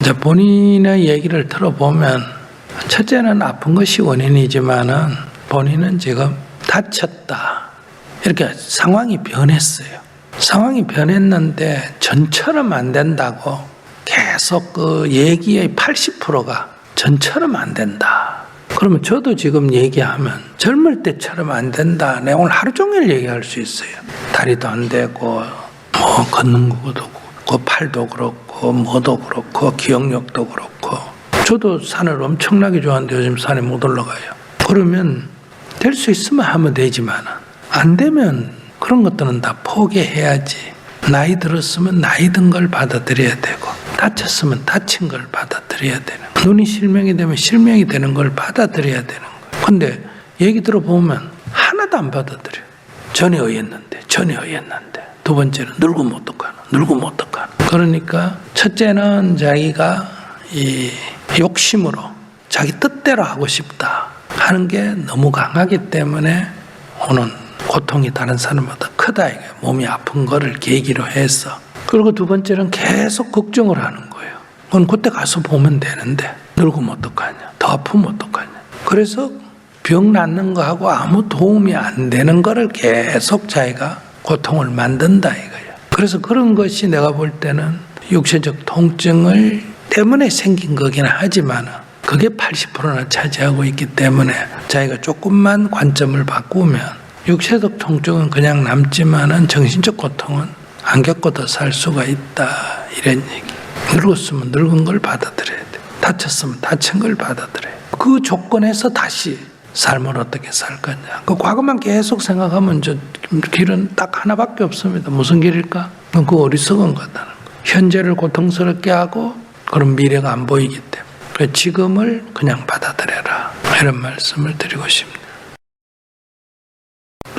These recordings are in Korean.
이제 본인의 얘기를 들어보면 첫째는 아픈 것이 원인이지만은 본인은 지금 다쳤다. 이렇게 상황이 변했어요. 상황이 변했는데 전처럼 안 된다고 계속 그 얘기의 80%가 전처럼 안 된다. 그러면 저도 지금 얘기하면 젊을 때처럼 안 된다. 내가 오늘 하루 종일 얘기할 수 있어요. 다리도 안 되고 뭐 걷는 것도 그렇고 팔도 그렇고 뭐도 그렇고 기억력도 그렇고 저도 산을 엄청나게 좋아하는데 요즘 산에 못 올라가요. 그러면 될 수 있으면 하면 되지만 안 되면 그런 것들은 다 포기해야지. 나이 들었으면 나이 든 걸 받아들여야 되고 다쳤으면 다친 걸 받아들여야 되는 거예요. 눈이 실명이 되면 실명이 되는 걸 받아들여야 되는 거예요. 근데 얘기 들어보면 하나도 안 받아들여요. 전에 어였는데 두 번째는 늙으면 어떡하나. 그러니까 첫째는 자기가 이 욕심으로 자기 뜻대로 하고 싶다 하는 게 너무 강하기 때문에 오는 고통이 다른 사람보다 크다. 이게 몸이 아픈 거를 계기로 해서. 그리고 두 번째는 계속 걱정을 하는 거예요. 그건 그때 가서 보면 되는데 늙으면 어떡하냐, 더 아프면 어떡하냐. 그래서 병 낫는 거하고 아무 도움이 안 되는 거를 계속 자기가 고통을 만든다 이거예요. 그래서 그런 것이 내가 볼 때는 육체적 통증을 때문에 생긴 거긴 하지만 그게 80%나 차지하고 있기 때문에 자기가 조금만 관점을 바꾸면 육체적 통증은 그냥 남지만은 정신적 고통은 안 겪고도 살 수가 있다. 이런 얘기. 늙었으면 늙은 걸 받아들여야 돼. 다쳤으면 다친 걸 받아들여야 돼. 그 조건에서 다시 삶을 어떻게 살 거냐. 그 과거만 계속 생각하면 저 길은 딱 하나밖에 없습니다. 무슨 길일까? 그 어리석은 거다는 거. 현재를 고통스럽게 하고 그런 미래가 안 보이기 때문에. 그래서 지금을 그냥 받아들여라. 이런 말씀을 드리고 싶습니다.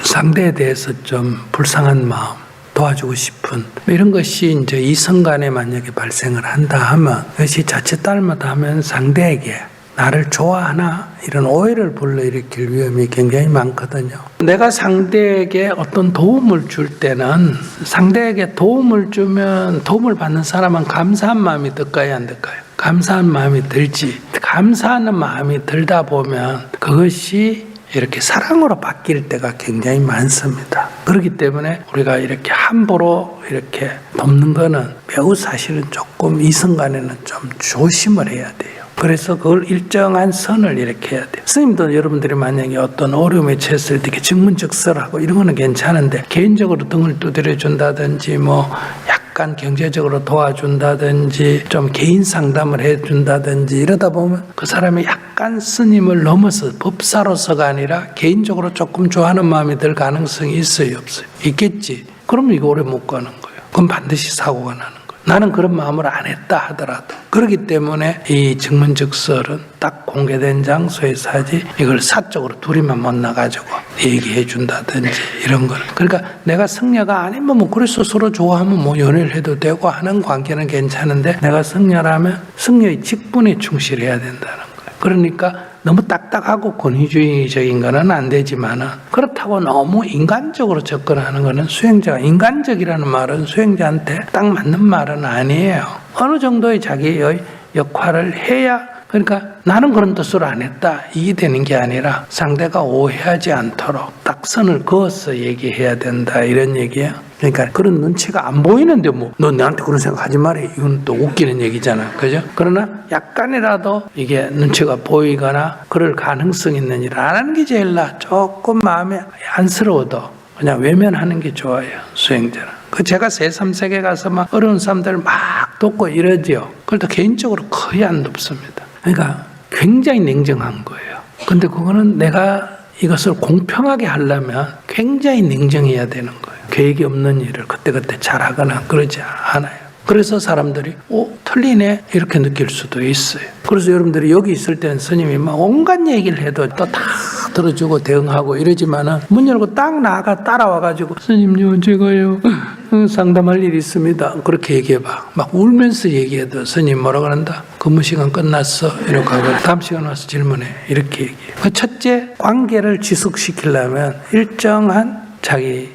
상대에 대해서 좀 불쌍한 마음, 도와주고 싶은 이런 것이 이제 이성 간에 만약에 발생을 한다 하면 그것이 자칫 닮았다 하면 상대에게 나를 좋아하나 이런 오해를 불러일으킬 위험이 굉장히 많거든요. 내가 상대에게 어떤 도움을 줄 때는 상대에게 도움을 주면 도움을 받는 사람은 감사한 마음이 들까요, 안 들까요? 감사한 마음이 들지. 감사하는 마음이 들다 보면 그것이 이렇게 사랑으로 바뀔 때가 굉장히 많습니다. 그렇기 때문에 우리가 이렇게 함부로 이렇게 돕는 거는 매우 사실은 조금 이성 간에는 좀 조심을 해야 돼요. 그래서 그걸 일정한 선을 이렇게 해야 돼요. 스님도 여러분들이 만약에 어떤 어려움에 처했을 때 이렇게 증문즉설하고 이런 거는 괜찮은데 개인적으로 등을 두드려 준다든지 뭐 약간 경제적으로 도와준다든지 좀 개인 상담을 해준다든지 이러다 보면 그 사람이 약간 스님을 넘어서 법사로서가 아니라 개인적으로 조금 좋아하는 마음이 들 가능성이 있어요, 없어요? 있겠지. 그러면 이거 오래 못 가는 거예요. 그럼 반드시 사고가 나는 거예요. 나는 그런 마음을 안 했다 하더라도. 그렇기 때문에 이 증문즉설은 딱 공개된 장소에서 하지 이걸 사적으로 둘이만 만나가지고 얘기해 준다든지 이런 거는. 그러니까 내가 승려가 아니면 뭐 그래서 서로 좋아하면 뭐 연애를 해도 되고 하는 관계는 괜찮은데 내가 승려라면 승려의 직분에 충실해야 된다는 거예요. 그러니까 너무 딱딱하고 권위주의적인 거는 안 되지만은 그렇다고 너무 인간적으로 접근하는 거는 수행자가 인간적이라는 말은 수행자한테 딱 맞는 말은 아니에요. 어느 정도의 자기의 역할을 해야 그러니까 나는 그런 뜻으로 안 했다 이게 되는 게 아니라 상대가 오해하지 않도록 딱 선을 그어서 얘기해야 된다 이런 얘기예요. 그러니까 그런 눈치가 안 보이는데 뭐 너 나한테 그런 생각 하지 말해 이건 또 웃기는 얘기잖아, 그죠? 그러나 약간이라도 이게 눈치가 보이거나 그럴 가능성이 있는 일 안 하는 게 제일 나아. 조금 마음에 안쓰러워도 그냥 외면하는 게 좋아요, 수행자는. 그 제가 새3세계 가서 막 어려운 사람들 막 돕고 이러지요. 그래도 개인적으로 거의 안 돕습니다. 그러니까 굉장히 냉정한 거예요. 근데 그거는 내가 이것을 공평하게 하려면 굉장히 냉정해야 되는 거예요. 계획이 없는 일을 그때그때 잘하거나 그러지 않아요. 그래서 사람들이 틀리네 이렇게 느낄 수도 있어요. 그래서 여러분들이 여기 있을 때는 스님이 막 온갖 얘기를 해도 또 다 들어주고 대응하고 이러지만은 문 열고 딱 나가 따라와가지고 스님요 제가요 상담할 일이 있습니다. 그렇게 얘기해봐. 막 울면서 얘기해도 스님 뭐라 그런다? 근무 시간 끝났어 이렇게 하고 다음 시간 와서 질문해 이렇게 얘기해. 첫째 관계를 지속시키려면 일정한 자기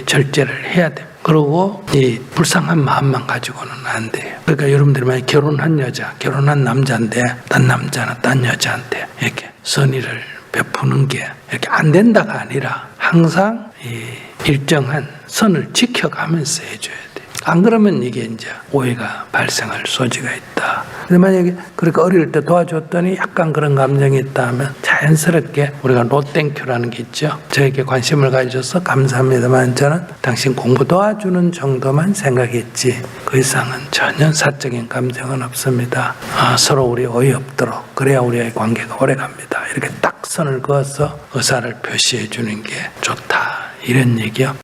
절제를 해야 됩니다. 그리고 이 불쌍한 마음만 가지고는 안 돼요. 그러니까 여러분들이 만약 결혼한 여자, 결혼한 남자인데 딴 남자나 딴 여자한테 이렇게 선의를 베푸는 게 이렇게 안 된다가 아니라 항상 이 일정한 선을 지켜가면서 해줘야 돼요. 안 그러면 이게 이제 오해가 발생할 소지가 있다. 근데 만약에 그렇게 어릴 때 도와줬더니 약간 그런 감정이 있다 하면 자연스럽게 우리가 노땡큐라는 게 있죠. 저에게 관심을 가져줘서 감사합니다만 저는 당신 공부 도와주는 정도만 생각했지 그 이상은 전혀 사적인 감정은 없습니다. 서로 우리 오해 없도록 그래야 우리의 관계가 오래갑니다. 이렇게 딱 선을 그어서 의사를 표시해 주는 게 좋다. 이런 얘기요.